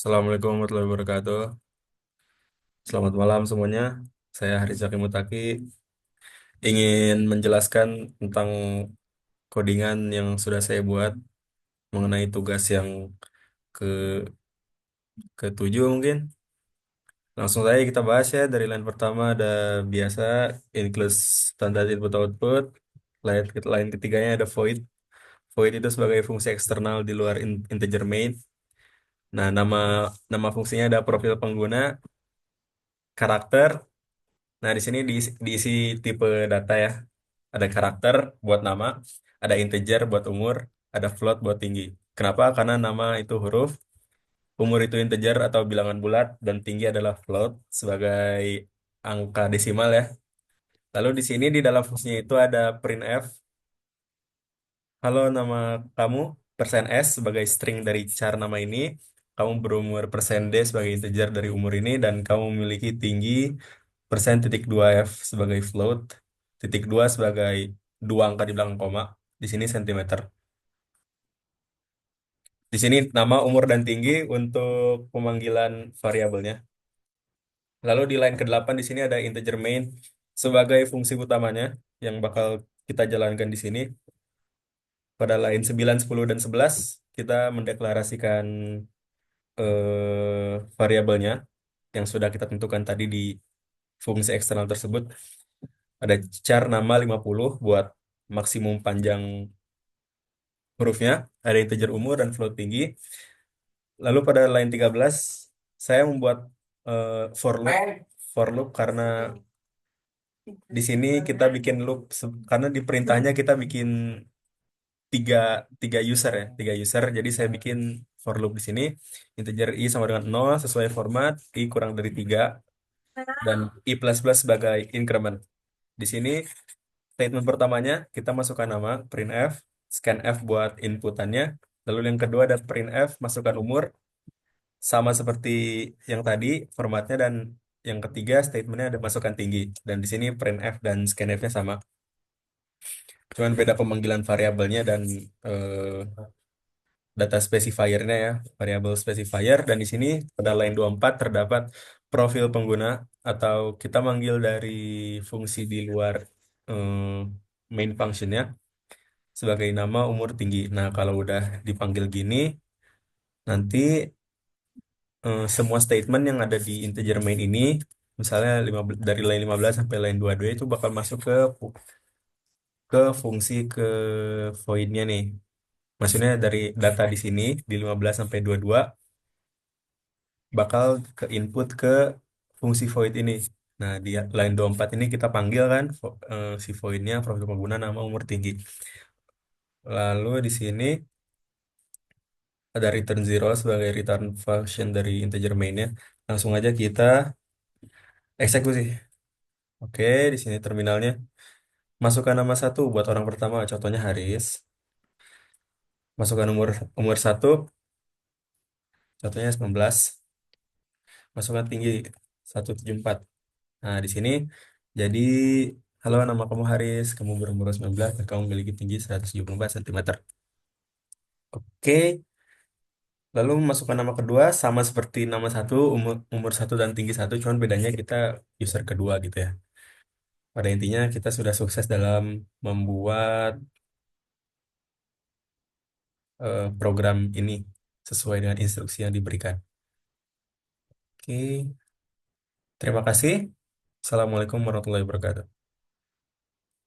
Assalamualaikum warahmatullahi wabarakatuh. Selamat malam semuanya. Saya Haris Zaki Mutaki ingin menjelaskan tentang codingan yang sudah saya buat mengenai tugas yang ke ketujuh mungkin. Langsung saja kita bahas ya dari line pertama ada biasa include standard input output. Line ketiganya ada void. Void itu sebagai fungsi eksternal di luar integer main. Nah, nama nama fungsinya ada profil pengguna, karakter. Nah, di sini diisi tipe data ya. Ada karakter buat nama, ada integer buat umur, ada float buat tinggi. Kenapa? Karena nama itu huruf, umur itu integer atau bilangan bulat, dan tinggi adalah float sebagai angka desimal ya. Lalu di sini di dalam fungsinya itu ada printf. Halo nama kamu, persen S sebagai string dari char nama ini. Kamu berumur persen D sebagai integer dari umur ini, dan kamu memiliki tinggi persen titik 2 F sebagai float, titik 2 sebagai dua angka di belakang koma, di sini sentimeter. Di sini nama, umur, dan tinggi untuk pemanggilan variabelnya. Lalu di line ke-8 di sini ada integer main sebagai fungsi utamanya yang bakal kita jalankan di sini. Pada line 9, 10, dan 11 kita mendeklarasikan variabelnya yang sudah kita tentukan tadi di fungsi eksternal tersebut. Ada char nama 50 buat maksimum panjang hurufnya, ada integer umur dan float tinggi. Lalu pada line 13 saya membuat for loop. For loop karena di sini kita bikin loop karena di perintahnya kita bikin tiga tiga user ya, tiga user. Jadi saya bikin for loop di sini integer i sama dengan 0 sesuai format i kurang dari 3 dan i plus plus sebagai increment. Di sini statement pertamanya kita masukkan nama printf, scanf buat inputannya. Lalu yang kedua ada printf masukkan umur sama seperti yang tadi formatnya, dan yang ketiga statementnya ada masukkan tinggi, dan di sini printf dan scanf-nya sama, cuman beda pemanggilan variabelnya dan eh, data specifier-nya ya, variabel specifier. Dan di sini pada line 24 terdapat profil pengguna atau kita manggil dari fungsi di luar main function-nya sebagai nama, umur, tinggi. Nah, kalau udah dipanggil gini, nanti semua statement yang ada di integer main ini, misalnya dari line 15 sampai line 22 itu bakal masuk ke fungsi ke void-nya nih. Maksudnya dari data di sini di 15 sampai 22 bakal ke input ke fungsi void ini. Nah, di line 24 ini kita panggil kan si void-nya profil pengguna, nama, umur, tinggi. Lalu di sini ada return zero sebagai return function dari integer main-nya. Langsung aja kita eksekusi. Oke, di sini terminalnya. Masukkan nama satu buat orang pertama, contohnya Haris. Masukkan umur umur satu, contohnya 19. Masukkan tinggi 174. Nah, di sini jadi halo nama kamu Haris, kamu berumur 19 dan kamu memiliki tinggi 174 cm. Oke, lalu masukkan nama kedua sama seperti nama satu, umur umur satu dan tinggi satu, cuman bedanya kita user kedua gitu ya. Pada intinya kita sudah sukses dalam membuat program ini sesuai dengan instruksi yang diberikan. Oke, terima kasih. Assalamualaikum warahmatullahi wabarakatuh.